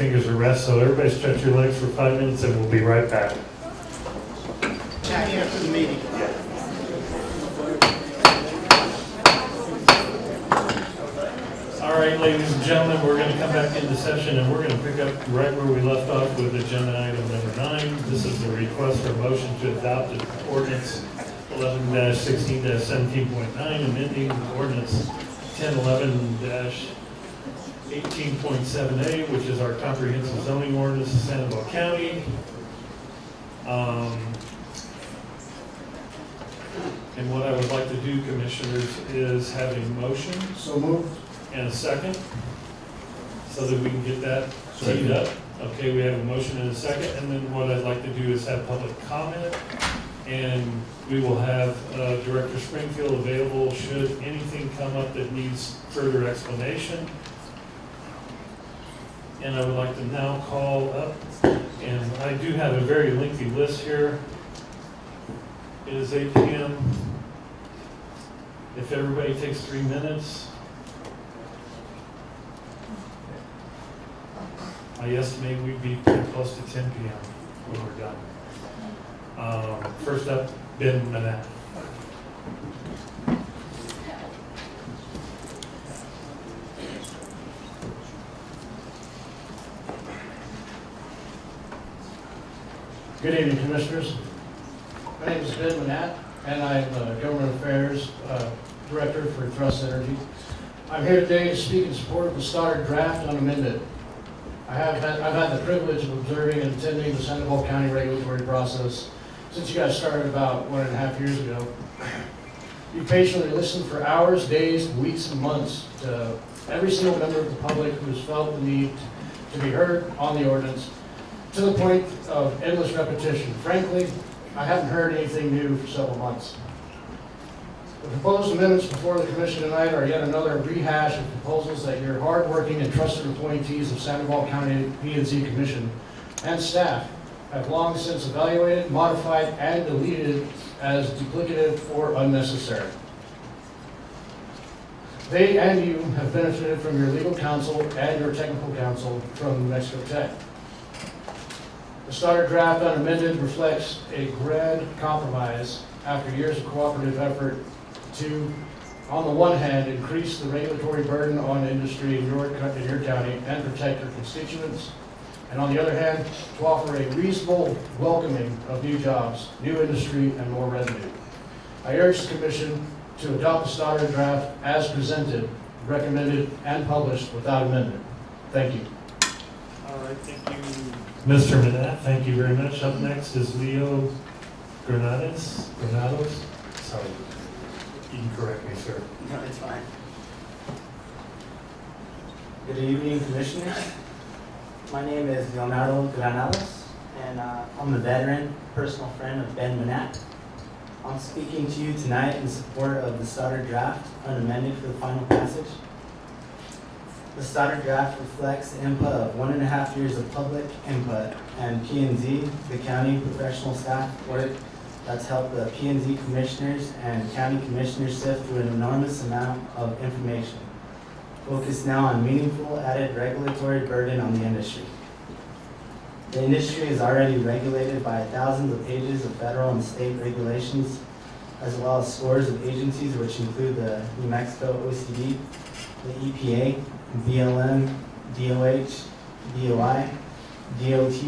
fingers at rest. So everybody stretch your legs for 5 minutes and we'll be right back. Back after the meeting. All right, ladies and gentlemen, we're going to come back into session and we're going to pick up right where we left off with agenda item number 9. This is the request for a motion to adopt an ordinance 11-16-17.9, amending ordinance 1011-18.7A, which is our comprehensive zoning ordinance of Sandoval County. And what I would like to do, commissioners, is have a motion. So moved. And a second, so that we can get that teed up. Okay, we have a motion and a second, and then what I'd like to do is have public comment, and we will have Director Springfield available should anything come up that needs further explanation. And I would like to now call up, and I do have a very lengthy list here. It is 8 p.m. If everybody takes 3 minutes, I estimate we'd be pretty close to 10 p.m. when we're done. First up, Ben Manette. Good evening, Commissioners. My name is Ben Manette, and I'm Government Affairs Director for Thrust Energy. I'm here today to speak in support of the Stoddard draft unamended. I've had the privilege of observing and attending the Sandoval County regulatory process since you guys started about 1.5 years ago. You patiently listened for hours, days, weeks, and months to every single member of the public who has felt the need to be heard on the ordinance, to the point of endless repetition. Frankly, I haven't heard anything new for several months. The proposed amendments before the Commission tonight are yet another rehash of proposals that your hardworking and trusted appointees of Sandoval County P&Z Commission and staff have long since evaluated, modified, and deleted as duplicative or unnecessary. They and you have benefited from your legal counsel and your technical counsel from New Mexico Tech. The Stoddard draft unamended reflects a grand compromise after years of cooperative effort to, on the one hand, increase the regulatory burden on industry in your county and protect your constituents, and on the other hand, to offer a reasonable welcoming of new jobs, new industry, and more revenue. I urge the Commission to adopt the Stoddard draft as presented, recommended, and published without amendment. Thank you. All right, thank you, Mr. Manette. Thank you very much. Up next is Leo Granados. Sorry. You can correct me, sir. No, it's fine. Good evening, Commissioners. My name is Leonardo Granados, and I'm a veteran, personal friend of Ben Manette. I'm speaking to you tonight in support of the Stoddard draft, unamended for the final passage. The Stoddard draft reflects the input of 1.5 years of public input and P&Z, the county professional staff work that's helped the P&Z commissioners and county commissioners sift through an enormous amount of information, focused now on meaningful added regulatory burden on the industry. The industry is already regulated by thousands of pages of federal and state regulations, as well as scores of agencies, which include the New Mexico OCD, the EPA, BLM, DOH, DOI, DOT,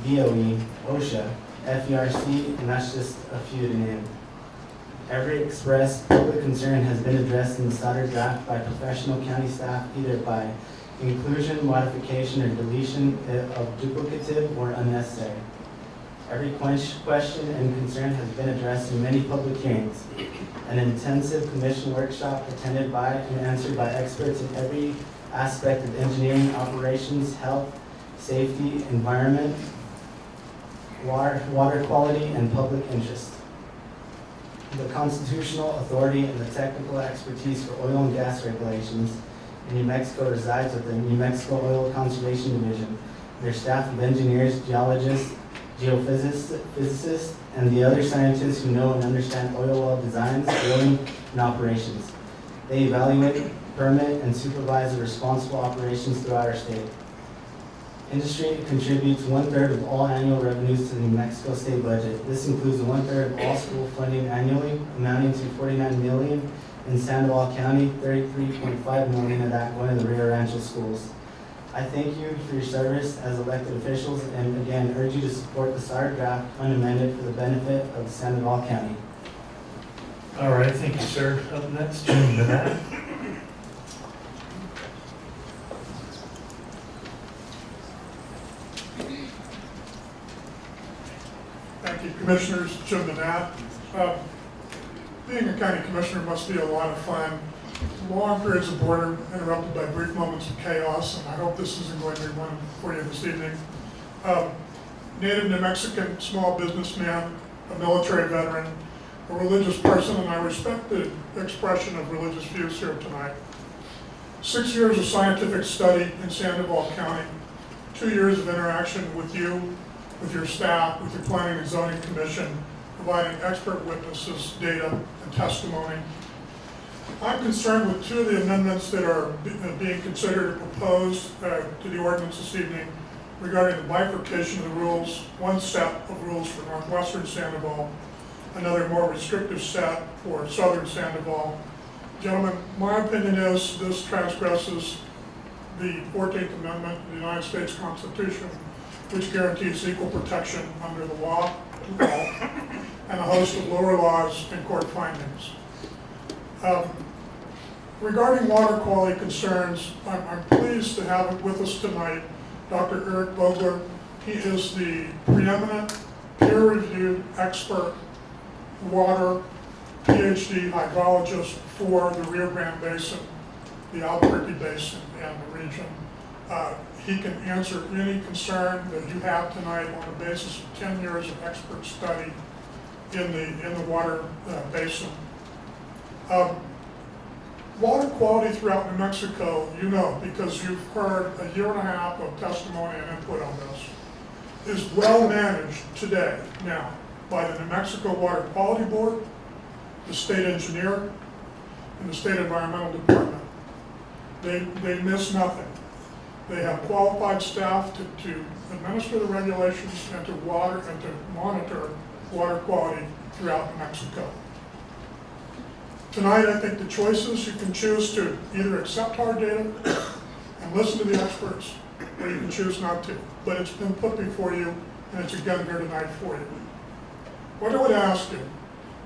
DOE, OSHA, FERC, and that's just a few to name. Every expressed public concern has been addressed in the Stoddard draft by professional county staff, either by inclusion, modification, or deletion of duplicative or unnecessary. Every question and concern has been addressed in many public hearings. An intensive commission workshop attended by and answered by experts in every aspect of engineering, operations, health, safety, environment, water quality, and public interest. The constitutional authority and the technical expertise for oil and gas regulations in New Mexico resides with the New Mexico Oil Conservation Division, their staff of engineers, geologists, geophysicists, and the other scientists who know and understand oil well designs, drilling, and operations. They evaluate, permit, and supervise the responsible operations throughout our state. Industry contributes 1/3 of all annual revenues to the New Mexico state budget. This includes 1/3 of all school funding annually, amounting to $49 million in Sandoval County, $33.5 million of that going to the Rio Rancho schools. I thank you for your service as elected officials and again urge you to support the SAR draft unamended for the benefit of Sandoval County. All right, thank you, sir. Up next, Jim Banat. Thank you, Commissioners. Jim Banat. Being a county commissioner must be a lot of fun. Long periods of boredom interrupted by brief moments of chaos, and I hope this isn't going to be one for you this evening. Native New Mexican small businessman, a military veteran, a religious person, and I respect the expression of religious views here tonight. 6 years of scientific study in Sandoval County, 2 years of interaction with you, with your staff, with your Planning and Zoning Commission, providing expert witnesses, data, and testimony. I'm concerned with two of the amendments that are being considered or proposed to the ordinance this evening regarding the bifurcation of the rules, one set of rules for northwestern Sandoval, another more restrictive set for southern Sandoval. Gentlemen, my opinion is this transgresses the 14th Amendment of the United States Constitution, which guarantees equal protection under the law and a host of lower laws and court findings. Regarding water quality concerns, I'm pleased to have with us tonight Dr. Eric Vogler. He is the preeminent peer-reviewed expert water PhD hydrologist for the Rio Grande Basin, the Albuquerque Basin, and the region. He can answer any concern that you have tonight on the basis of 10 years of expert study in the water basin. Water quality throughout New Mexico, you know, because you've heard a year and a half of testimony and input on this, is well managed today now by the New Mexico Water Quality Board, the state engineer, and the state environmental department. They miss nothing. They have qualified staff to administer the regulations and to monitor water quality throughout New Mexico. Tonight, I think the choices, you can choose to either accept our data and listen to the experts, or you can choose not to. But it's been put before you, and it's again here tonight for you. What I would ask you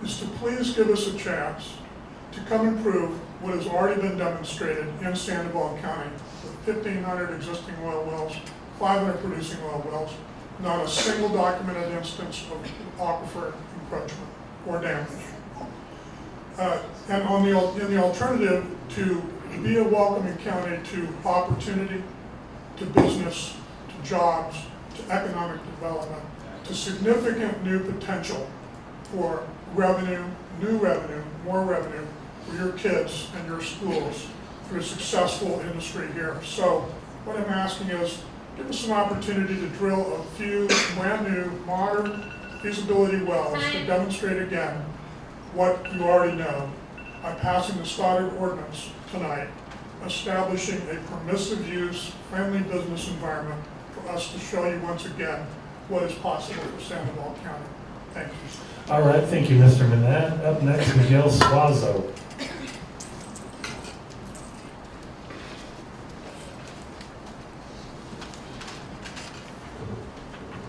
is to please give us a chance to come and prove what has already been demonstrated in Sandoval County with 1,500 existing oil wells, 500 producing oil wells, not a single documented instance of aquifer encroachment or damage. And in the alternative, to be a welcoming county to opportunity, to business, to jobs, to economic development, to significant new potential for revenue, new revenue, more revenue for your kids and your schools through a successful industry here. So what I'm asking is, give us an opportunity to drill a few brand new, modern feasibility wells to demonstrate again what you already know by passing the Stoddard Ordinance tonight, establishing a permissive use, friendly business environment for us to show you once again what is possible for Sandoval County. Thank you. All right, thank you, Mr. Manette. Up next, Miguel Suazo.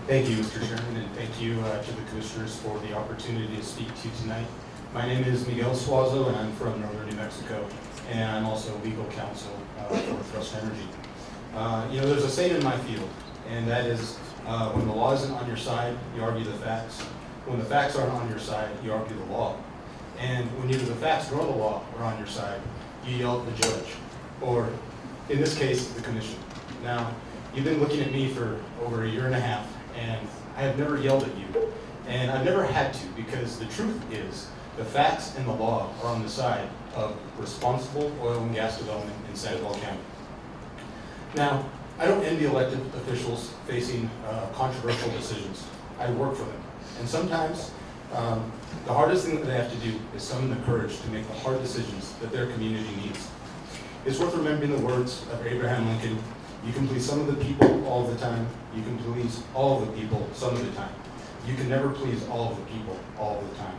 Thank you, Mr. Chairman, and thank you to the commissioners for the opportunity to speak to you tonight. My name is Miguel Suazo, and I'm from northern New Mexico, and I'm also legal counsel for Thrust Energy. You know, there's a saying in my field, and that is, when the law isn't on your side, you argue the facts. When the facts aren't on your side, you argue the law. And when neither the facts nor the law are on your side, you yell at the judge, or in this case, the commission. Now, you've been looking at me for over a year and a half, and I have never yelled at you. And I've never had to, because the truth is, the facts and the law are on the side of responsible oil and gas development in Sandoval County. Now, I don't envy elected officials facing controversial decisions. I work for them. And sometimes, the hardest thing that they have to do is summon the courage to make the hard decisions that their community needs. It's worth remembering the words of Abraham Lincoln You can please some of the people all the time. You can please all of the people some of the time. You can never please all of the people all the time.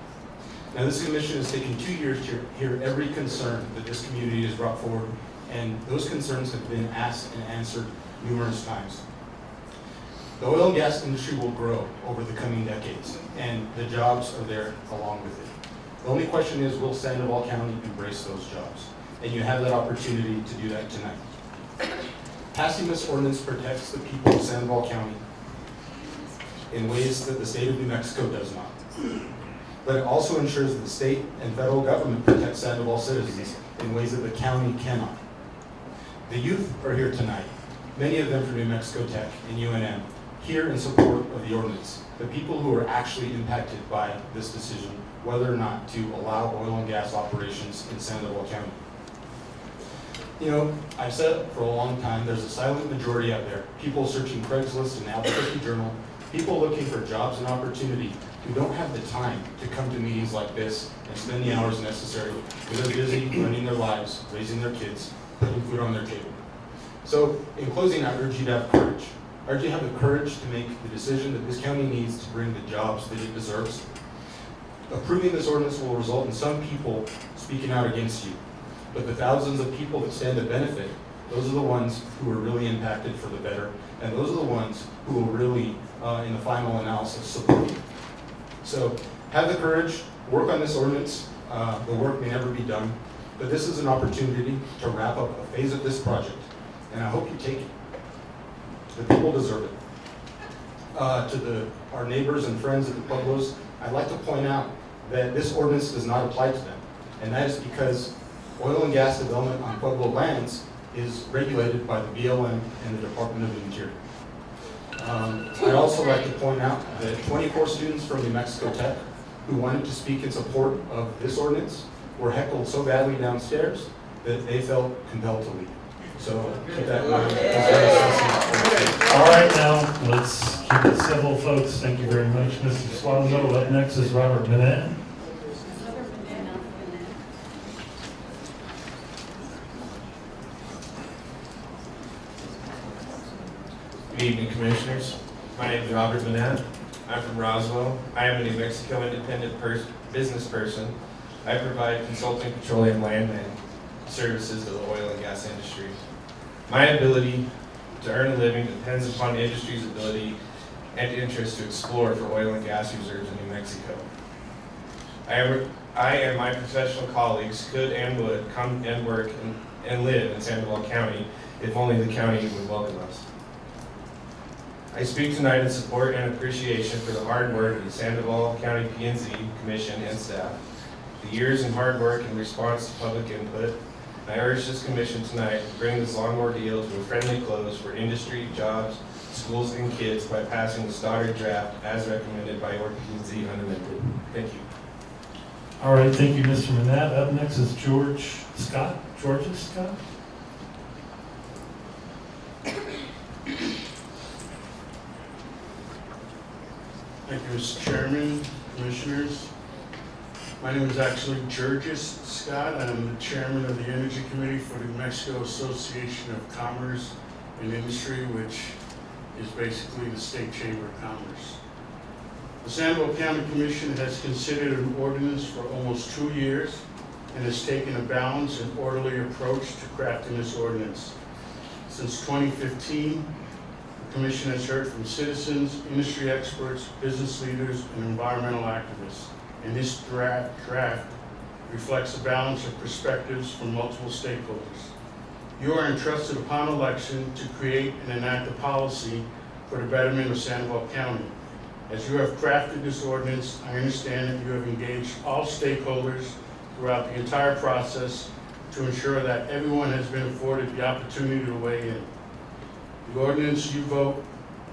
Now, this commission has taken 2 years to hear every concern that this community has brought forward, and those concerns have been asked and answered numerous times. The oil and gas industry will grow over the coming decades, and the jobs are there along with it. The only question is, will Sandoval County embrace those jobs? And you have that opportunity to do that tonight. Passing this ordinance protects the people of Sandoval County in ways that the state of New Mexico does not. But it also ensures that the state and federal government protect Sandoval citizens in ways that the county cannot. The youth are here tonight, many of them from New Mexico Tech and UNM, here in support of the ordinance. The people who are actually impacted by this decision, whether or not to allow oil and gas operations in Sandoval County. You know, I've said it for a long time, there's a silent majority out there, people searching Craigslist and Albuquerque Journal, people looking for jobs and opportunity who don't have the time to come to meetings like this and spend the hours necessary because they're busy running their lives, raising their kids, putting food on their table. So, in closing, I urge you to have courage. I urge you to have the courage to make the decision that this county needs to bring the jobs that it deserves. Approving this ordinance will result in some people speaking out against you, but the thousands of people that stand to benefit, those are the ones who are really impacted for the better, and those are the ones who will really, in the final analysis, support you. So have the courage, work on this ordinance. The work may never be done, but this is an opportunity to wrap up a phase of this project, and I hope you take it. The people deserve it. To our neighbors and friends at the Pueblos, I'd like to point out that this ordinance does not apply to them, and that is because oil and gas development on Pueblo lands is regulated by the BLM and the Department of the Interior. I'd also like to point out that 24 students from New Mexico Tech who wanted to speak in support of this ordinance were heckled so badly downstairs that they felt compelled to leave. So keep that in mind. All right, now, let's keep it civil, folks. Thank you very much, Mr. Suazo. Up next is Robert Manette. Good evening, Commissioners. My name is Robert Manette. I'm from Roswell. I am a New Mexico independent business person. I provide consulting petroleum landman services to the oil and gas industry. My ability to earn a living depends upon the industry's ability and interest to explore for oil and gas reserves in New Mexico. I and my professional colleagues could and would come and work and live in Sandoval County if only the county would welcome us. I speak tonight in support and appreciation for the hard work of the Sandoval County P&Z Commission and staff, the years in hard work in response to public input. I urge this commission tonight to bring this long ordeal to a friendly close for industry, jobs, schools, and kids by passing the Stoddard draft as recommended by your P&Z unamended. Thank you. All right, thank you, Mr. Manette. Up next is Georgia Scott. Thank you, Mr. Chairman, Commissioners. My name is actually Georgia Scott. I'm the chairman of the Energy Committee for the New Mexico Association of Commerce and Industry, which is basically the state chamber of commerce. The Sandoval County Commission has considered an ordinance for almost 2 years and has taken a balanced and orderly approach to crafting this ordinance. Since 2015, the Commission has heard from citizens, industry experts, business leaders, and environmental activists. And this draft reflects a balance of perspectives from multiple stakeholders. You are entrusted upon election to create and enact a policy for the betterment of Sandoval County. As you have crafted this ordinance, I understand that you have engaged all stakeholders throughout the entire process to ensure that everyone has been afforded the opportunity to weigh in. The ordinance you vote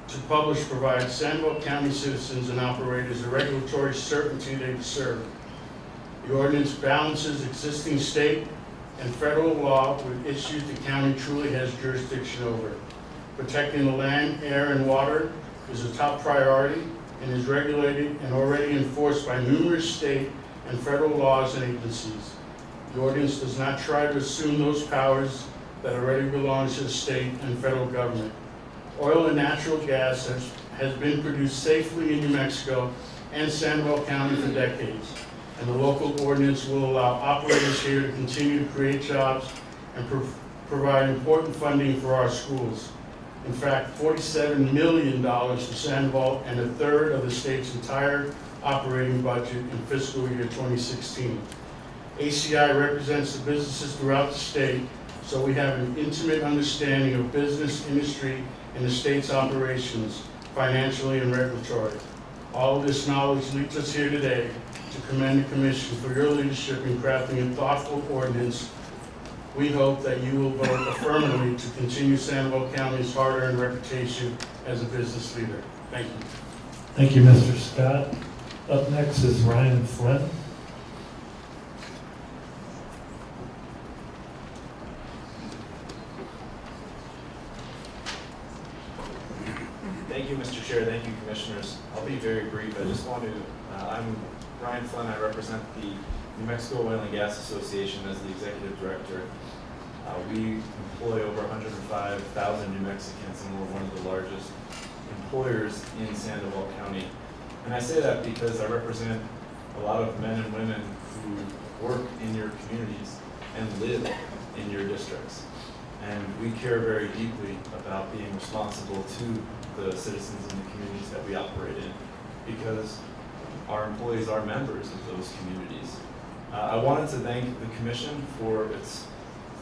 to publish provides Sandoval County citizens and operators the regulatory certainty they deserve. The ordinance balances existing state and federal law with issues the county truly has jurisdiction over. Protecting the land, air, and water is a top priority and is regulated and already enforced by numerous state and federal laws and agencies. The ordinance does not try to assume those powers that already belongs to the state and federal government. Oil and natural gas has been produced safely in New Mexico and Sandoval County for decades, and the local ordinance will allow operators here to continue to create jobs and provide important funding for our schools. In fact, $47 million for Sandoval and a third of the state's entire operating budget in fiscal year 2016. ACI represents the businesses throughout the state, so we have an intimate understanding of business, industry, and the state's operations, financially and regulatory. All of this knowledge leads us here today to commend the Commission for your leadership in crafting a thoughtful ordinance. We hope that you will vote affirmatively to continue Sandoval County's hard-earned reputation as a business leader. Thank you. Thank you, Mr. Scott. Up next is Ryan Flynn. Thank you, Mr. Chair. Thank you, Commissioners. I'll be very brief. I just want to, I'm Ryan Flynn. I represent the New Mexico Oil and Gas Association as the Executive Director. We employ over 105,000 New Mexicans, and we're one of the largest employers in Sandoval County. And I say that because I represent a lot of men and women who work in your communities and live in your districts. And we care very deeply about being responsible to the citizens in the communities that we operate in, because our employees are members of those communities. I wanted to thank the Commission for its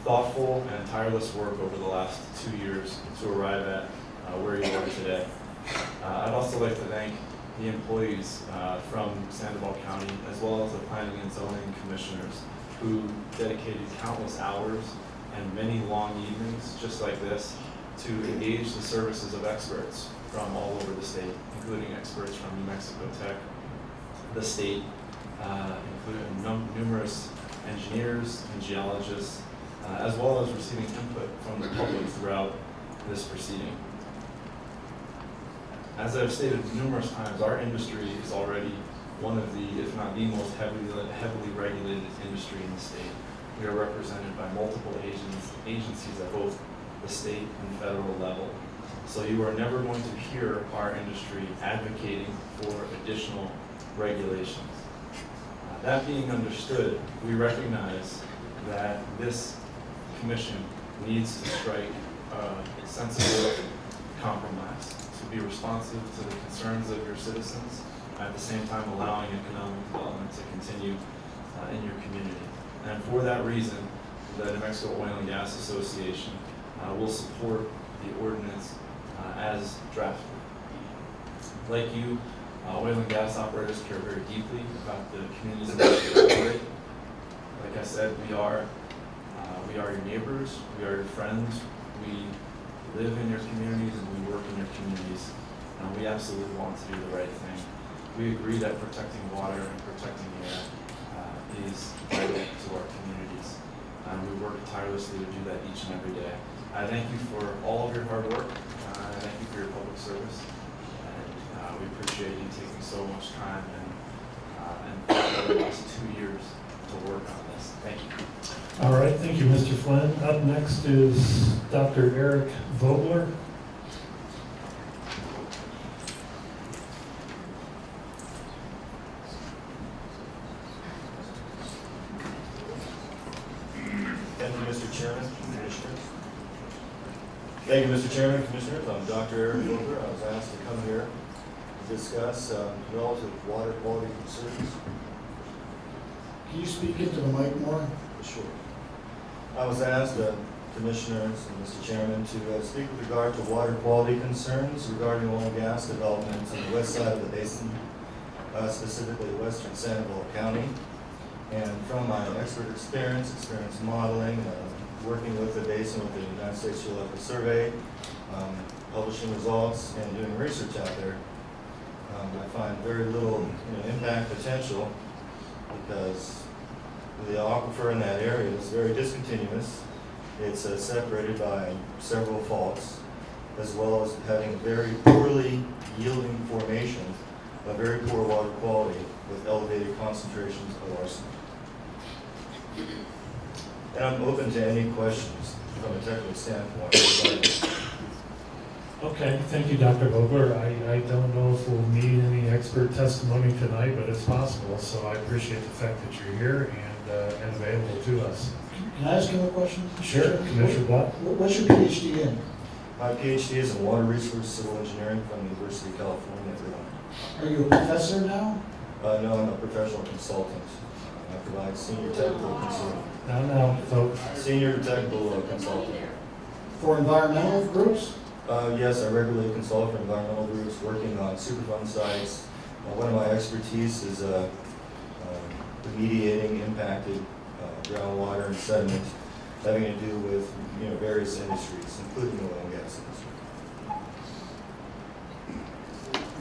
thoughtful and tireless work over the last 2 years to arrive at where you are today. I'd also like to thank the employees from Sandoval County, as well as the Planning and Zoning Commissioners, who dedicated countless hours and many long evenings, just like this, to engage the services of experts from all over the state, including experts from New Mexico Tech, the state, including numerous engineers and geologists, as well as receiving input from the public throughout this proceeding. As I've stated numerous times, our industry is already one of the, if not the most heavily regulated industry in the state. We are represented by multiple agencies at both the state and federal level. So you are never going to hear our industry advocating for additional regulations. That being understood, we recognize that this Commission needs to strike a sensible compromise to be responsive to the concerns of your citizens, at the same time allowing economic development to continue in your community. And for that reason, the New Mexico Oil and Gas Association will support the ordinance as drafted. Like you, oil and gas operators care very deeply about the communities in which we operate. Like I said, we are your neighbors, we are your friends, we live in your communities and we work in your communities. And we absolutely want to do the right thing. We agree that protecting water and protecting air is vital to our communities. And we work tirelessly to do that each and every day. I thank you for all of your hard work. I thank you for your public service. And we appreciate you taking so much time and for the last 2 years to work on this. Thank you. All right, thank you, Mr. Flynn. Up next is Dr. Eric Vogler. Thank you, Mr. Chairman, Commissioners. Thank you, Mr. Chairman, Commissioners. I'm Dr. Eric Vogler. I was asked to come here to discuss relative water quality concerns. Can you speak into the mic more? Sure. I was asked, Commissioners and Mr. Chairman, to speak with regard to water quality concerns regarding oil and gas development on the west side of the basin, specifically western Sandoval County. And from my experience modeling, working with the basin with the United States Geological Survey, publishing results, and doing research out there, I find very little impact potential, because the aquifer in that area is very discontinuous. It's separated by several faults, as well as having very poorly yielding formation of very poor water quality with elevated concentrations of arsenic. And I'm open to any questions from a technical standpoint. Okay, thank you, Dr. Vogler. I don't know if we'll need any expert testimony tonight, but it's possible, so I appreciate the fact that you're here and available to us. Can I ask you a question? Sure, Commissioner Black. What's your PhD in? My PhD is in water resource civil engineering from the University of California at Irvine. Are you a professor now? No, I'm a professional consultant. I provide senior technical consulting. Now, folks. Senior technical consultant. For environmental groups? Yes, I regularly consult for environmental groups working on Superfund sites. One of my expertise is remediating impacted groundwater and sediment having to do with various industries, including the oil and gas industry.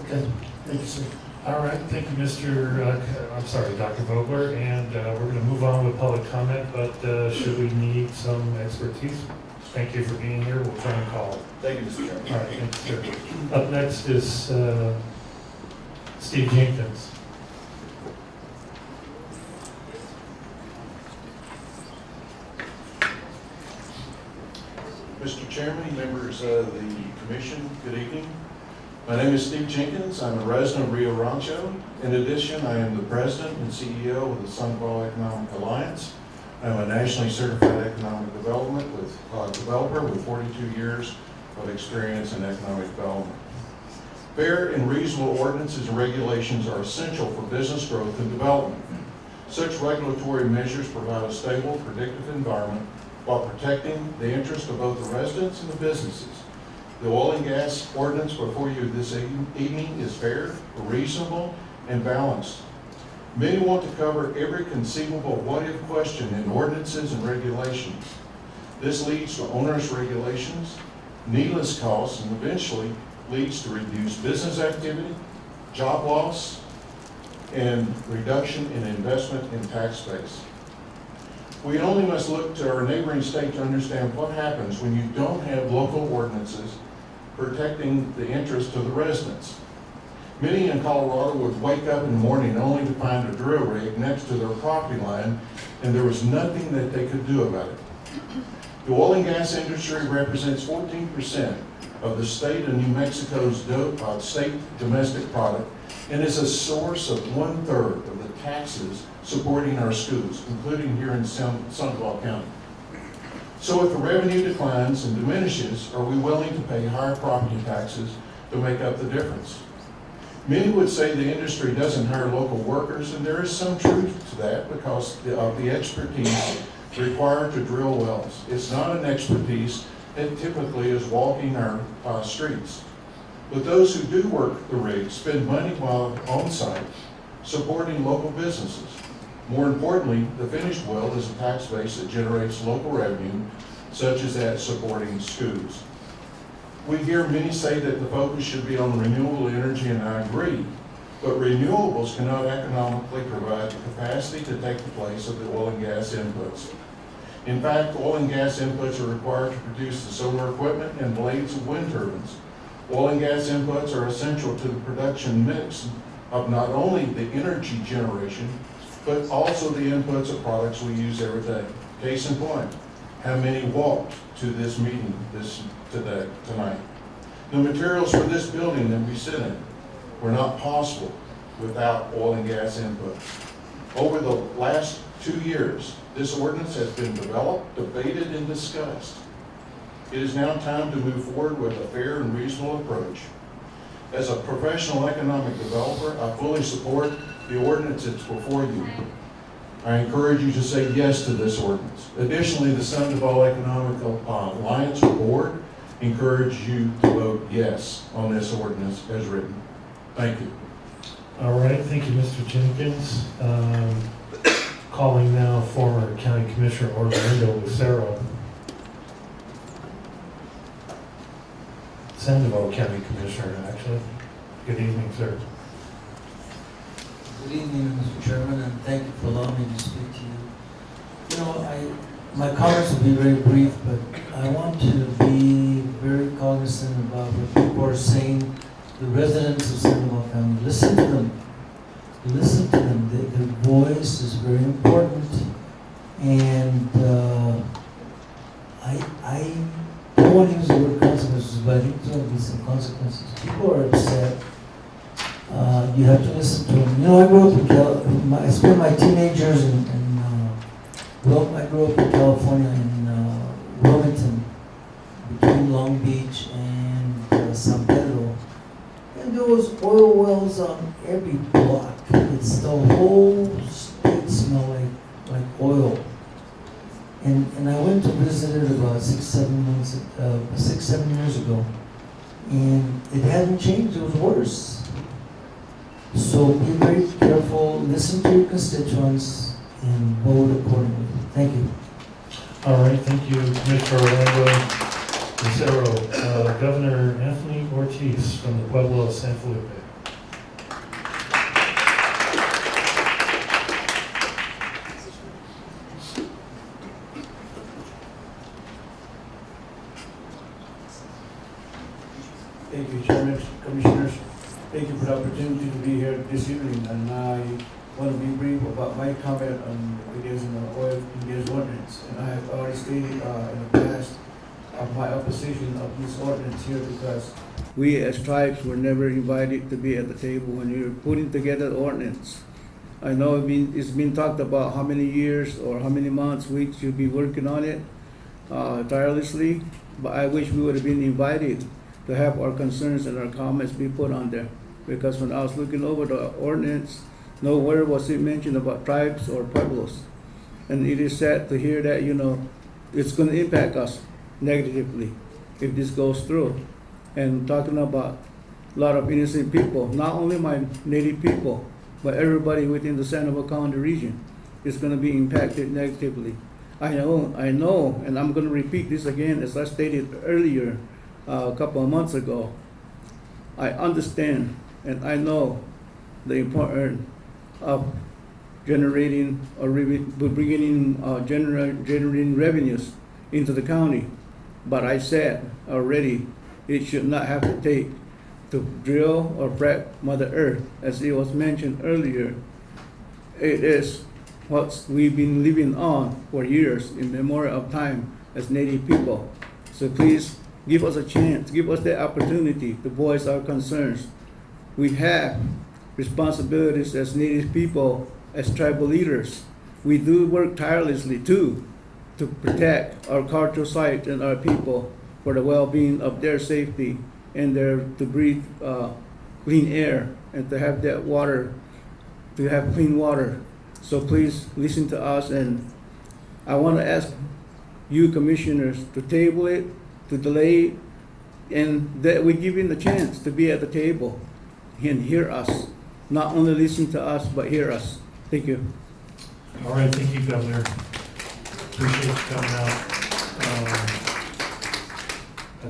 Okay, thank you, sir. All right, thank you, Dr. Vogler, and we're going to move on with public comment, but should we need some expertise? Thank you for being here. We'll try and call. Thank you, Mr. Chairman. All right, thank you, sir. Up next is Steve Jenkins. Mr. Chairman, members of the commission, good evening. My name is Steve Jenkins. I'm a resident of Rio Rancho. In addition, I am the president and CEO of the Sandoval Economic Alliance. I'm a nationally certified economic developer with 42 years of experience in economic development. Fair and reasonable ordinances and regulations are essential for business growth and development. Such regulatory measures provide a stable, predictive environment while protecting the interest of both the residents and the businesses. The oil and gas ordinance before you this evening is fair, reasonable, and balanced. Many want to cover every conceivable what-if question in ordinances and regulations. This leads to onerous regulations, needless costs, and eventually leads to reduced business activity, job loss, and reduction in investment in tax base. We only must look to our neighboring state to understand what happens when you don't have local ordinances protecting the interest of the residents. Many in Colorado would wake up in the morning only to find a drill rig next to their property line, and there was nothing that they could do about it. The oil and gas industry represents 14% of the state of New Mexico's state domestic product, and is a source of 1/3 of the taxes supporting our schools, including here in Sandoval County. So if the revenue declines and diminishes, are we willing to pay higher property taxes to make up the difference? Many would say the industry doesn't hire local workers, and there is some truth to that because of the expertise required to drill wells. It's not an expertise that typically is walking our streets. But those who do work the rigs spend money while on site, supporting local businesses. More importantly, the finished well is a tax base that generates local revenue, such as that supporting schools. We hear many say that the focus should be on renewable energy, and I agree, but renewables cannot economically provide the capacity to take the place of the oil and gas inputs. In fact, oil and gas inputs are required to produce the solar equipment and blades of wind turbines. Oil and gas inputs are essential to the production mix of not only the energy generation, but also the inputs of products we use every day. Case in point, how many walked to this meeting tonight? The materials for this building that we sit in were not possible without oil and gas input. Over the last 2 years, this ordinance has been developed, debated, and discussed. It is now time to move forward with a fair and reasonable approach. As a professional economic developer, I fully support the ordinance that's before you. I encourage you to say yes to this ordinance. Additionally, the Sandoval Economic Alliance Board encourage you to vote yes on this ordinance as written. Thank you. All right, thank you, Mr. Jenkins. Calling now former County Commissioner Orlando Lucero. Sandoval County Commissioner, actually. Good evening, sir. Good evening, Mr. Chairman, and thank you for allowing me to speak to you. You know, my comments will be very brief, but I want to be very cognizant about what people are saying. The residents of Sandoval County, listen to them. Listen to them. Their voice is very important, and I consequences. People are upset. You have to listen to them. You know, I grew up in I spent my teenagers I grew up in California in Wilmington, between Long Beach and San Pedro. And there was oil wells on every block. It's the whole state smelled like oil. And I went to visit it about 6-7 years ago. And it hadn't changed, it was worse. So be very careful, listen to your constituents, and vote accordingly. Thank you. All right, thank you, Commissioner Orlando Lucero. Governor Anthony Ortiz from the Pueblo of San Felipe. Thank you, Chairman, Commissioners. Thank you for the opportunity to be here this evening. And I want to be brief about my comment on the oil and gas ordinance. And I have already stated in the past of my opposition of this ordinance here because we as tribes were never invited to be at the table when you're putting together the ordinance. I know it's been talked about how many years or how many months, weeks you'll be working on it tirelessly, but I wish we would have been invited to have our concerns and our comments be put on there. Because when I was looking over the ordinance, nowhere was it mentioned about tribes or pueblos. And it is sad to hear that, it's going to impact us negatively if this goes through. And talking about a lot of innocent people, not only my native people, but everybody within the San Diego County region is going to be impacted negatively. I know, and I'm going to repeat this again as I stated earlier a couple of months ago. I understand and I know the importance of generating or bringing in generating revenues into the county. But I said already, it should not have to take to drill or frack Mother Earth, as it was mentioned earlier. It is what we've been living on for years in memorial of time as Native people. So please give us a chance, give us the opportunity to voice our concerns. We have responsibilities as Native people, as tribal leaders. We do work tirelessly too to protect our cultural sites and our people for the well-being of their safety and to breathe clean air and to have that water, to have clean water. So please listen to us, and I want to ask you commissioners to table it, to delay it, and that we give you the chance to be at the table and hear us. Not only listen to us, but hear us. Thank you. All right, thank you, Governor. Appreciate you coming out.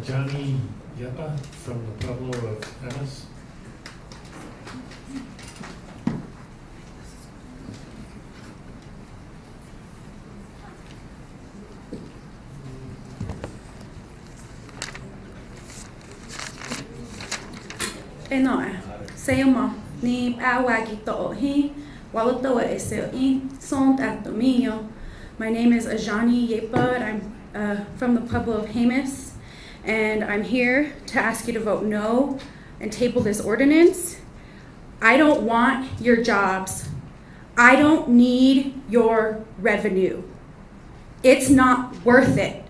Johnny Yepa from the Pueblo of Venice. Enoa, Sayama, ni awagito hi, walotoa esel in sont atomio. My name is Ajani Yepa, and I'm from the Pueblo of Jemez, and I'm here to ask you to vote no and table this ordinance. I don't want your jobs. I don't need your revenue. It's not worth it.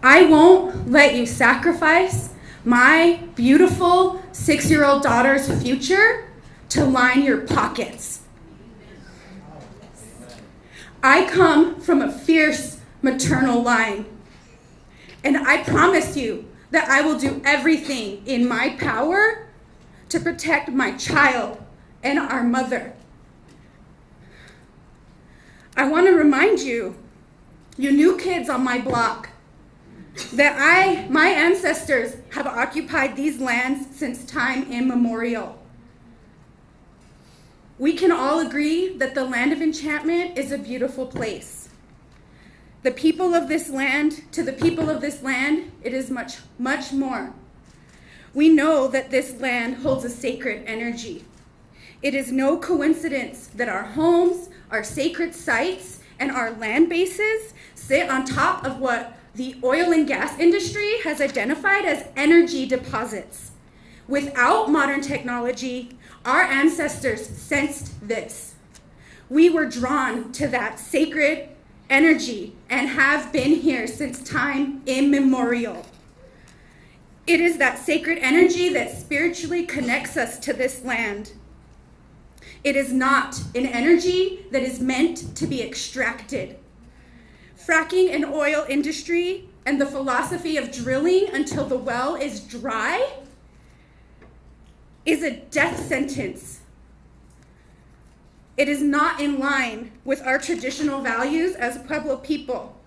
I won't let you sacrifice my beautiful 6-year-old daughter's future to line your pockets. I come from a fierce maternal line, and I promise you that I will do everything in my power to protect my child and our mother. I want to remind you, you new kids on my block, that my ancestors have occupied these lands since time immemorial. We can all agree that the land of enchantment is a beautiful place. The people of this land, to the people of this land, it is much, much more. We know that this land holds a sacred energy. It is no coincidence that our homes, our sacred sites, and our land bases sit on top of what the oil and gas industry has identified as energy deposits. Without modern technology, our ancestors sensed this. We were drawn to that sacred energy and have been here since time immemorial. It is that sacred energy that spiritually connects us to this land. It is not an energy that is meant to be extracted. Fracking and oil industry and the philosophy of drilling until the well is dry is a death sentence. It is not in line with our traditional values as Pueblo people.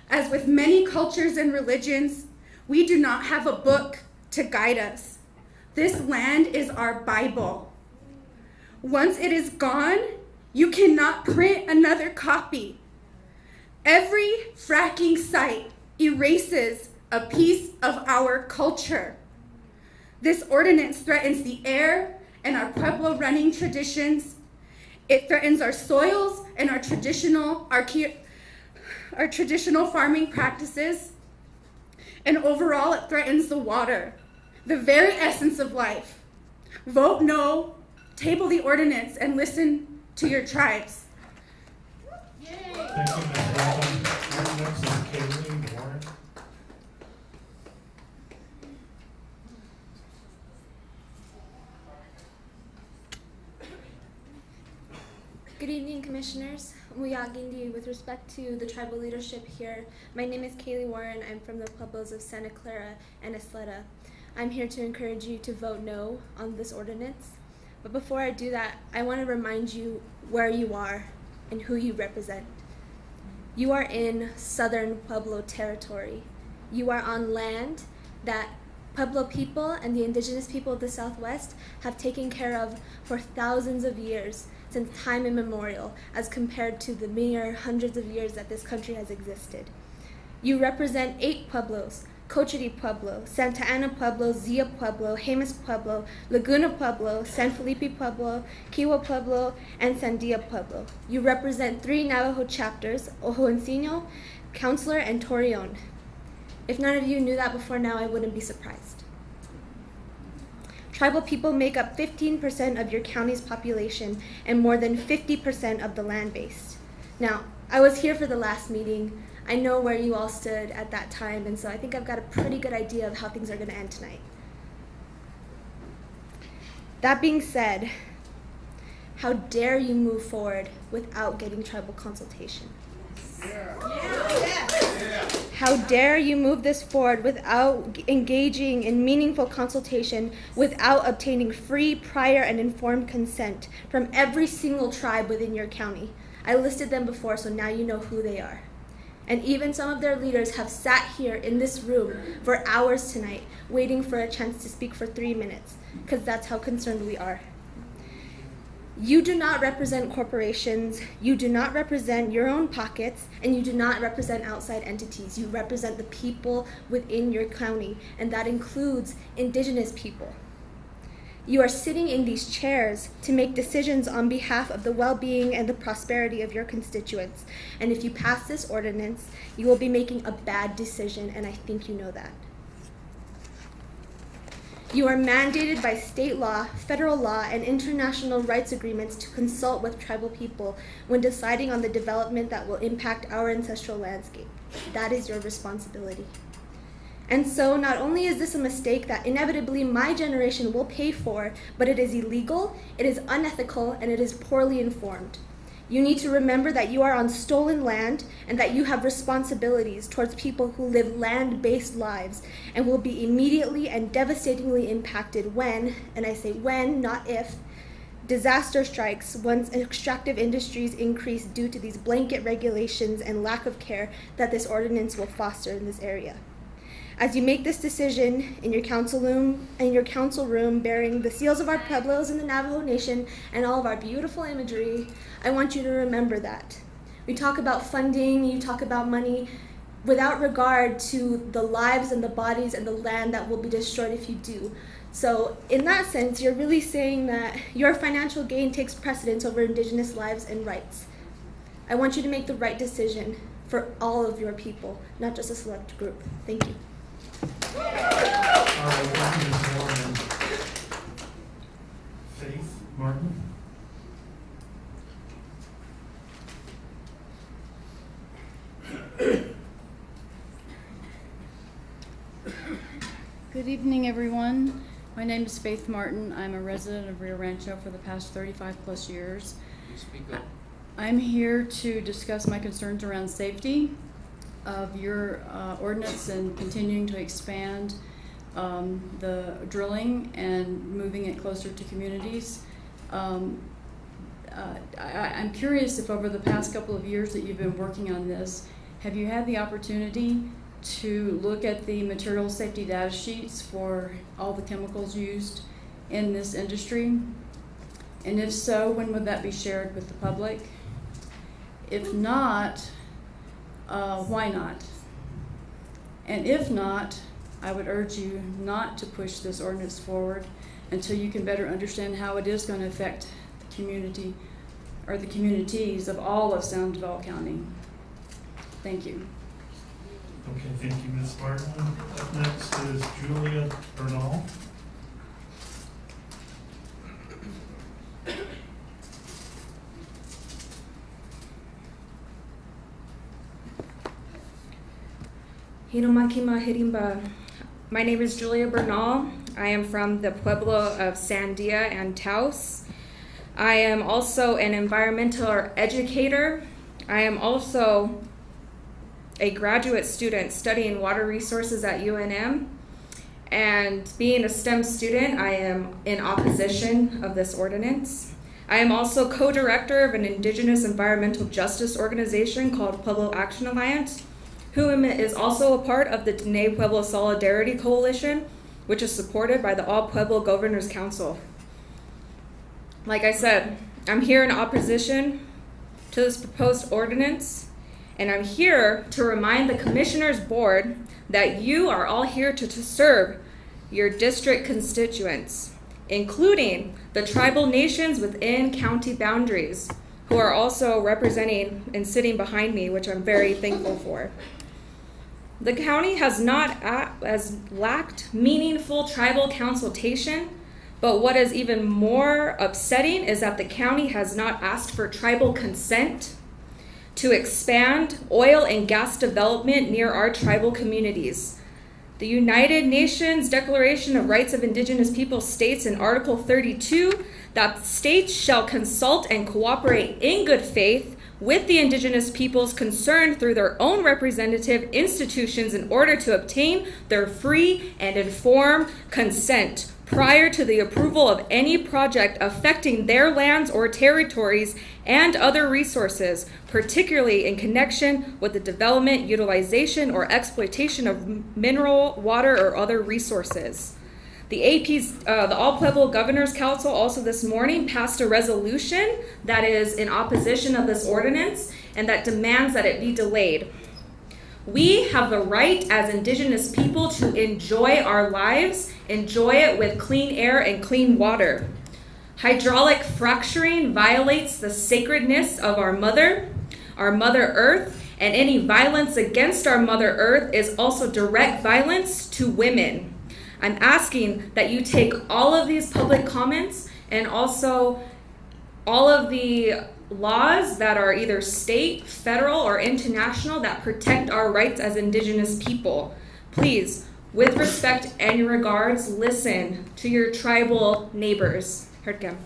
As with many cultures and religions, we do not have a book to guide us. This land is our Bible. Once it is gone, you cannot print another copy. Every fracking site erases a piece of our culture. This ordinance threatens the air and our Pueblo running traditions. It threatens our soils and our traditional farming practices. And overall, it threatens the water, the very essence of life. Vote no, table the ordinance, and listen to your tribes. Thank you, Ms. Walton. Next is Kaylee Warren. Good evening, Commissioners. Muyagindi, with respect to the tribal leadership here, my name is Kaylee Warren. I'm from the Pueblos of Santa Clara and Isleta. I'm here to encourage you to vote no on this ordinance. But before I do that, I want to remind you where you are and who you represent. You are in southern Pueblo territory. You are on land that Pueblo people and the indigenous people of the Southwest have taken care of for thousands of years, since time immemorial, as compared to the mere hundreds of years that this country has existed. You represent 8 pueblos: Cochiti Pueblo, Santa Ana Pueblo, Zia Pueblo, Jemez Pueblo, Laguna Pueblo, San Felipe Pueblo, Kiwa Pueblo, and Sandia Pueblo. You represent 3 Navajo chapters: Ojo Encino, Counselor, and Torreon. If none of you knew that before now, I wouldn't be surprised. Tribal people make up 15% of your county's population and more than 50% of the land base. Now, I was here for the last meeting. I know where you all stood at that time, and so I think I've got a pretty good idea of how things are going to end tonight. That being said, how dare you move forward without getting tribal consultation? How dare you move this forward without engaging in meaningful consultation, without obtaining free, prior, and informed consent from every single tribe within your county? I listed them before, so now you know who they are. And even some of their leaders have sat here in this room for hours tonight, waiting for a chance to speak for 3 minutes, because that's how concerned we are. You do not represent corporations, you do not represent your own pockets, and you do not represent outside entities. You represent the people within your county, and that includes indigenous people. You are sitting in these chairs to make decisions on behalf of the well-being and the prosperity of your constituents. And if you pass this ordinance, you will be making a bad decision, and I think you know that. You are mandated by state law, federal law, and international rights agreements to consult with tribal people when deciding on the development that will impact our ancestral landscape. That is your responsibility. And so not only is this a mistake that inevitably my generation will pay for, but it is illegal, it is unethical, and it is poorly informed. You need to remember that you are on stolen land and that you have responsibilities towards people who live land-based lives and will be immediately and devastatingly impacted when, and I say when, not if, disaster strikes once extractive industries increase due to these blanket regulations and lack of care that this ordinance will foster in this area. As you make this decision in your council room bearing the seals of our Pueblos and the Navajo Nation and all of our beautiful imagery, I want you to remember that. We talk about funding, you talk about money, without regard to the lives and the bodies and the land that will be destroyed if you do. So in that sense, you're really saying that your financial gain takes precedence over indigenous lives and rights. I want you to make the right decision. for all of your people, not just a select group. Thank you. All right, thank you, Ms. Moore. Faith Martin. Good evening, everyone. My name is Faith Martin. I'm a resident of Rio Rancho for the past 35 plus years. I'm here to discuss my concerns around safety of your ordinance and continuing to expand the drilling and moving it closer to communities. I'm curious if over the past couple of years that you've been working on this, have you had the opportunity to look at the material safety data sheets for all the chemicals used in this industry? And if so, when would that be shared with the public? If not, why not? And if not, I would urge you not to push this ordinance forward until you can better understand how it is going to affect the community or the communities of all of Sandoval County. Thank you. Okay, thank you, Ms. Martin. Up next is Julia Bernal. Hinomakima Hirimba. My name is Julia Bernal. I am from the Pueblo of Sandia and Taos. I am also an environmental educator. I am also a graduate student studying water resources at UNM. And being a STEM student, I am in opposition of this ordinance. I am also co-director of an Indigenous environmental justice organization called Pueblo Action Alliance, who is also a part of the Diné Pueblo Solidarity Coalition, which is supported by the All Pueblo Governors Council. Like I said, I'm here in opposition to this proposed ordinance, and I'm here to remind the Commissioners Board that you are all here to serve your district constituents, including the tribal nations within county boundaries, who are also representing and sitting behind me, which I'm very thankful for. The county has lacked meaningful tribal consultation, but what is even more upsetting is that the county has not asked for tribal consent to expand oil and gas development near our tribal communities. The United Nations Declaration of Rights of Indigenous Peoples states in Article 32 that states shall consult and cooperate in good faith with the indigenous peoples concerned through their own representative institutions in order to obtain their free and informed consent prior to the approval of any project affecting their lands or territories and other resources, particularly in connection with the development, utilization, or exploitation of mineral, water, or other resources. The All Pueblo Governors Council also this morning passed a resolution that is in opposition of this ordinance and that demands that it be delayed. We have the right as Indigenous people to enjoy our lives, enjoy it with clean air and clean water. Hydraulic fracturing violates the sacredness of our Mother Earth, and any violence against our Mother Earth is also direct violence to women. I'm asking that you take all of these public comments and also all of the laws that are either state, federal, or international that protect our rights as Indigenous people. Please, with respect and regards, listen to your tribal neighbors. Herkem.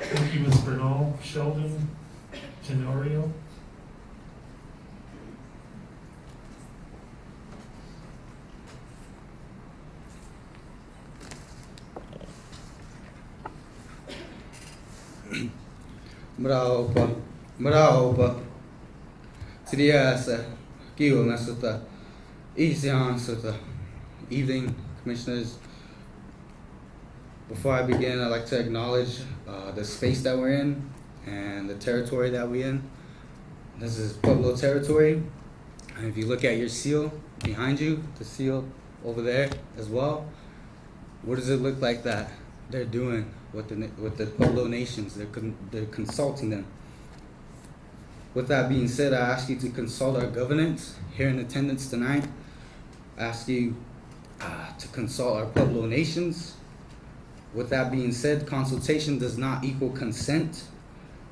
Thank you, Ms. Bernal. Sheldon Tenorio. Mraopa, Triasa, Kio Nasuta, Isian Suta. Evening, Commissioners. Before I begin, I'd like to acknowledge the space that we're in and the territory that we're in. This is Pueblo territory. And if you look at your seal behind you, the seal over there as well, what does it look like that? they're doing with the Pueblo nations. They're consulting them. With that being said, I ask you to consult our governance here in attendance tonight. I ask you to consult our Pueblo nations. With that being said, consultation does not equal consent.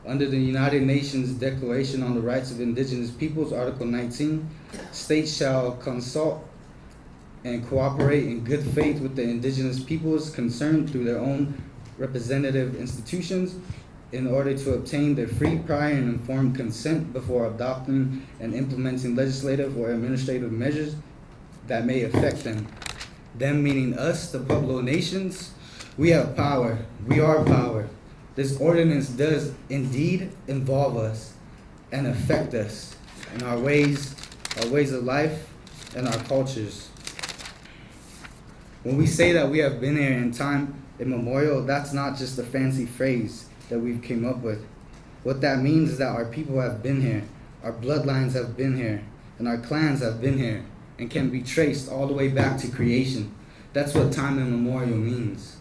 Under the United Nations Declaration on the Rights of Indigenous Peoples, Article 19, states shall consult and cooperate in good faith with the indigenous peoples concerned through their own representative institutions in order to obtain their free, prior, and informed consent before adopting and implementing legislative or administrative measures that may affect them. Them meaning us, the Pueblo nations. We have power. We are power. This ordinance does indeed involve us and affect us in our ways of life and our cultures. When we say that we have been here in time immemorial, that's not just a fancy phrase that we've came up with. What that means is that our people have been here, our bloodlines have been here, and our clans have been here, and can be traced all the way back to creation. That's what time immemorial means.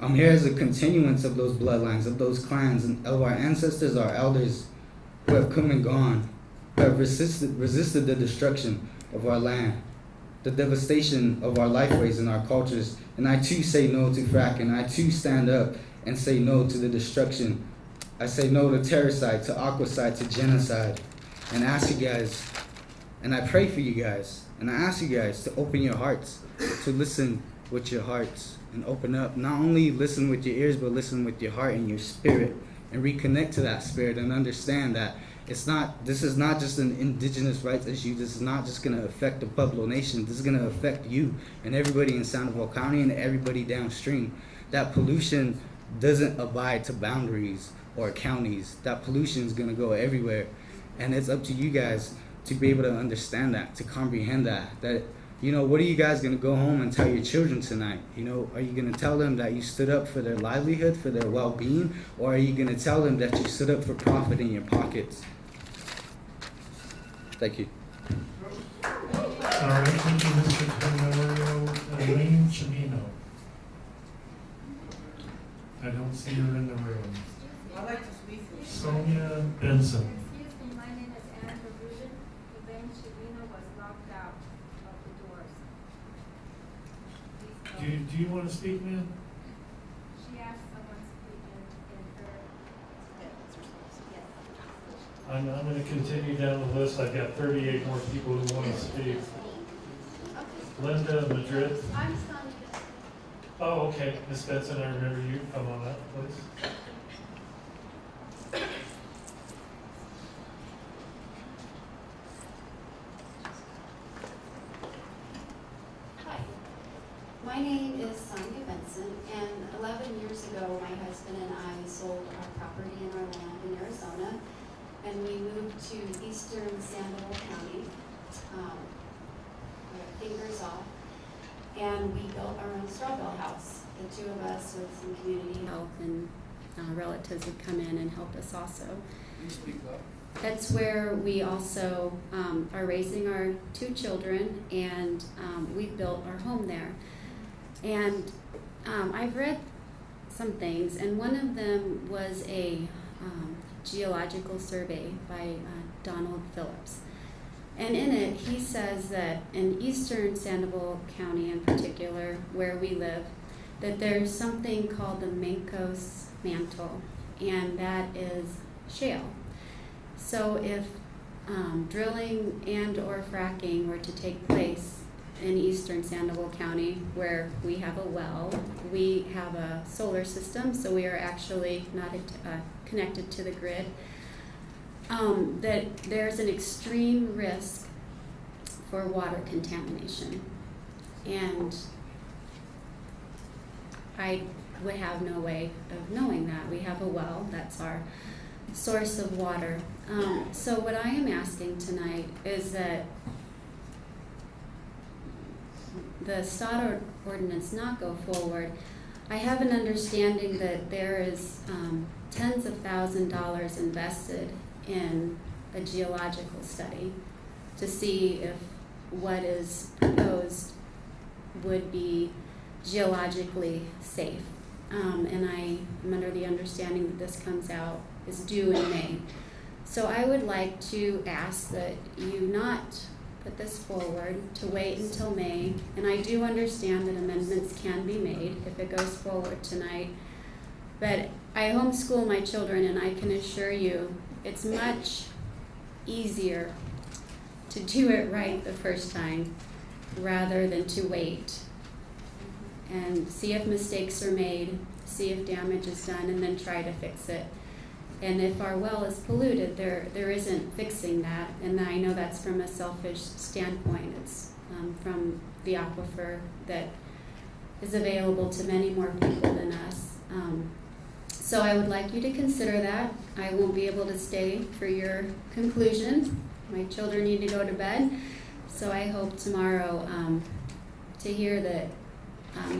I'm here as a continuance of those bloodlines, of those clans, and of our ancestors, our elders, who have come and gone, who have resisted the destruction of our land, the devastation of our lifeways and our cultures. And I too say no to fracking. I too stand up and say no to the destruction. I say no to terroricide, to aquacide, to genocide. And ask you guys, and I pray for you guys, and I ask you guys to open your hearts, to listen with your hearts, and open up. Not only listen with your ears, but listen with your heart and your spirit, and reconnect to that spirit, and understand that this is not just an indigenous rights issue. This is not just going to affect the Pueblo Nation. This is going to affect you and everybody in Sandoval County and everybody downstream. That pollution doesn't abide to boundaries or counties. That pollution is going to go everywhere. And it's up to you guys to be able to understand that, to comprehend that. What are you guys going to go home and tell your children tonight? Are you going to tell them that you stood up for their livelihood, for their well-being? Or are you going to tell them that you stood up for profit in your pockets? Thank you. All right, thank you, Mr. Tenorio. Elaine Chimino. I don't see her in the room. I'd like to speak. Sonia Benson. Excuse me, my name is Anne Verbugen. Elaine Chimino was locked out of the doors. Do you want to speak, ma'am? She asked someone to speak in her. Yes. I'm going to continue down the list. I've got 38 more people who want to speak. Linda Madrid. I'm Sonia. Oh, okay. Ms. Benson, I remember you. Come on up, please. Hi. My name is Sonia Benson, and 11 years ago, my husband and I sold our property and our land in Arizona, and we moved to eastern Sandoval County, fingers off, and we built our own straw bale house, the two of us with some community help, and relatives would come in and help us also. Can you speak up? That's where we also are raising our two children, and we built our home there. And I've read some things, and one of them was a geological survey by Donald Phillips. And in it, he says that in eastern Sandoval County in particular, where we live, that there's something called the Mancos Mantle, and that is shale. So if drilling and or fracking were to take place in eastern Sandoval County, where we have a well, we have a solar system, so we are actually not connected to the grid, that there's an extreme risk for water contamination. And I would have no way of knowing that. We have a well, that's our source of water. So what I am asking tonight is that the STOD ordinance not go forward. I have an understanding that there is tens of $1,000s invested in a geological study to see if what is proposed would be geologically safe and I am under the understanding that this comes out, is due in May. So I would like to ask that you not put this forward, to wait until May, and I do understand that amendments can be made if it goes forward tonight, but I homeschool my children, and I can assure you it's much easier to do it right the first time rather than to wait and see if mistakes are made, see if damage is done, and then try to fix it. And if our well is polluted, there isn't fixing that. And I know that's from a selfish standpoint. It's from the aquifer that is available to many more people than us. So I would like you to consider that. I won't be able to stay for your conclusion. My children need to go to bed. So I hope tomorrow to hear that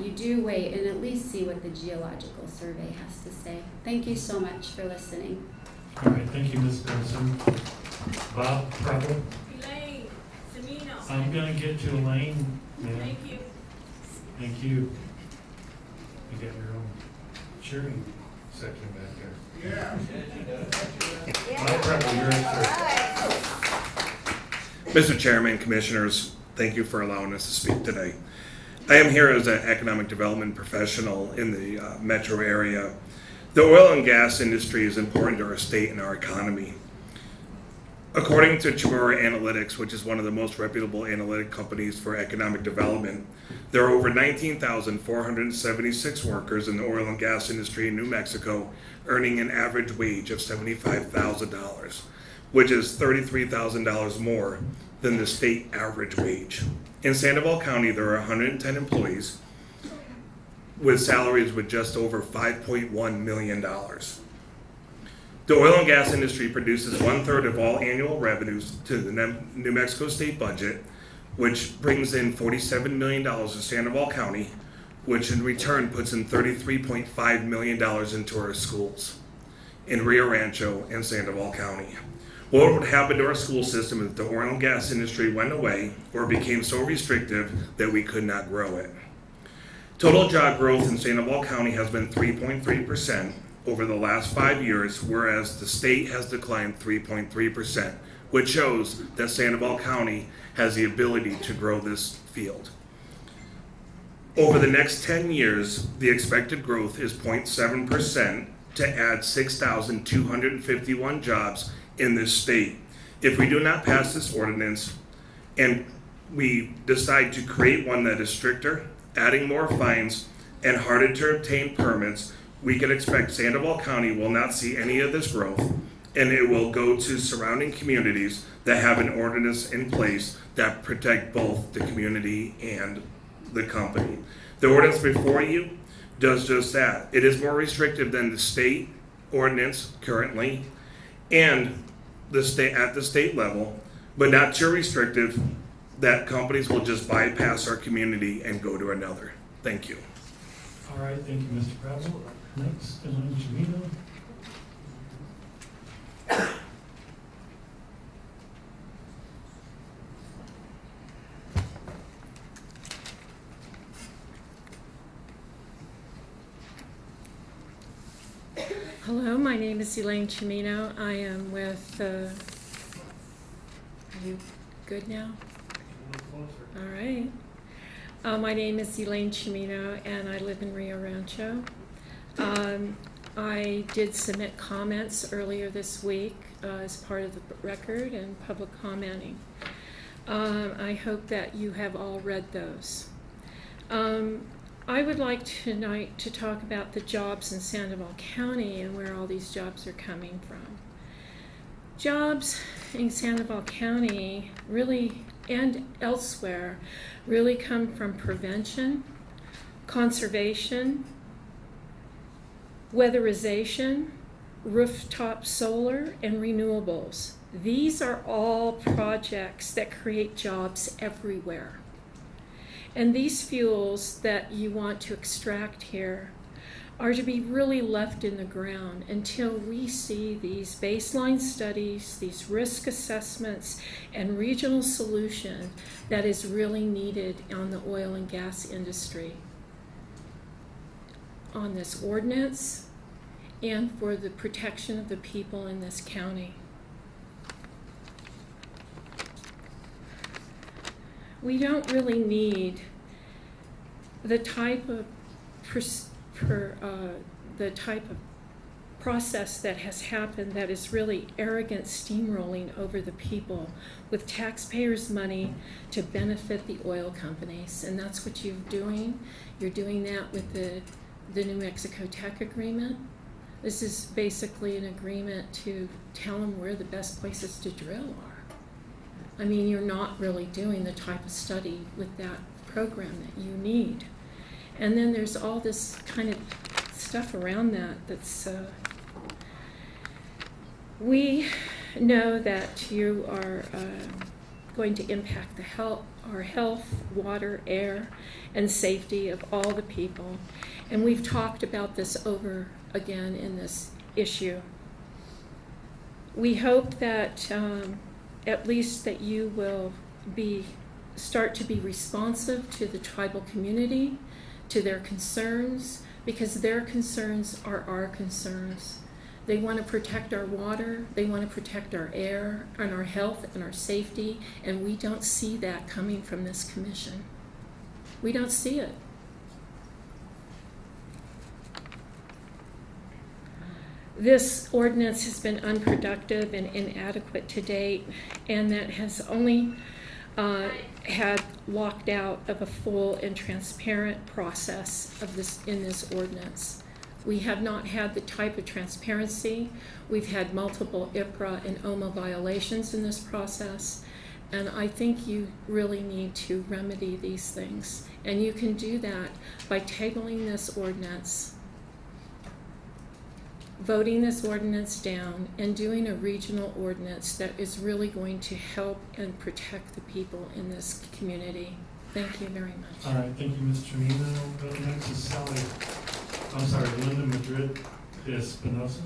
you do wait and at least see what the geological survey has to say. Thank you so much for listening. All right, thank you, Ms. Benson. Bob, Purple? Elaine, Semino. I'm gonna get to Elaine. Yeah. Thank you. Thank you. You got your own cheering section back there. Yeah. Bob Purple, you're up first. Mr. Chairman, Commissioners, thank you for allowing us to speak today. I am here as an economic development professional in the metro area. The oil and gas industry is important to our state and our economy. According to Chamorro Analytics, which is one of the most reputable analytic companies for economic development, there are over 19,476 workers in the oil and gas industry in New Mexico earning an average wage of $75,000, which is $33,000 more than the state average wage. In Sandoval County, there are 110 employees with salaries with just over $5.1 million. The oil and gas industry produces 1/3 of all annual revenues to the New Mexico state budget, which brings in $47 million to Sandoval County, which in return puts in $33.5 million into our schools in Rio Rancho and Sandoval County. What would happen to our school system if the oil and gas industry went away or became so restrictive that we could not grow it? Total job growth in Sandoval County has been 3.3% over the last 5 years, whereas the state has declined 3.3%, which shows that Sandoval County has the ability to grow this field. Over the next 10 years, the expected growth is 0.7% to add 6,251 jobs in this state. If we do not pass this ordinance and we decide to create one that is stricter, adding more fines and harder to obtain permits, we can expect Sandoval County will not see any of this growth, and it will go to surrounding communities that have an ordinance in place that protect both the community and the company. The ordinance before you does just that. It is more restrictive than the state ordinance currently, and the state at the state level, but not too restrictive that companies will just bypass our community and go to another. Thank you. All right, thank you, Mr. Prattle. Next, Elaine Chimino. Hello, my name is Elaine Chimino. I am with, are you good now? All right. My name is Elaine Chimino, and I live in Rio Rancho. I did submit comments earlier this week as part of the record and public commenting. I hope that you have all read those. I would like tonight to talk about the jobs in Sandoval County and where all these jobs are coming from. Jobs in Sandoval County really, and elsewhere, really come from prevention, conservation, weatherization, rooftop solar, and renewables. These are all projects that create jobs everywhere. And these fuels that you want to extract here are to be really left in the ground until we see these baseline studies, these risk assessments, and regional solution that is really needed on the oil and gas industry. on this ordinance and for the protection of the people in this county. We don't really need the type of process that has happened that is really arrogant steamrolling over the people with taxpayers' money to benefit the oil companies. And that's what you're doing. You're doing that with the New Mexico Tech Agreement. This is basically an agreement to tell them where the best places to drill are. I mean, you're not really doing the type of study with that program that you need. And then there's all this kind of stuff around that's we know that you are going to impact our health, water, air, and safety of all the people. And we've talked about this over again in this issue. We hope that at least that you will start to be responsive to the tribal community, to their concerns, because their concerns are our concerns. They want to protect our water, they want to protect our air and our health and our safety, and we don't see that coming from this commission. We don't see it. This ordinance has been unproductive and inadequate to date, and that has only had locked out of a full and transparent process of this in this ordinance. We have not had the type of transparency. We've had multiple IPRA and OMA violations in this process, and I think you really need to remedy these things. And you can do that by tabling this ordinance, voting this ordinance down, and doing a regional ordinance that is really going to help and protect the people in this community. Thank you very much. All right, thank you, Ms. Tremino. Next is Linda Madrid Espinosa.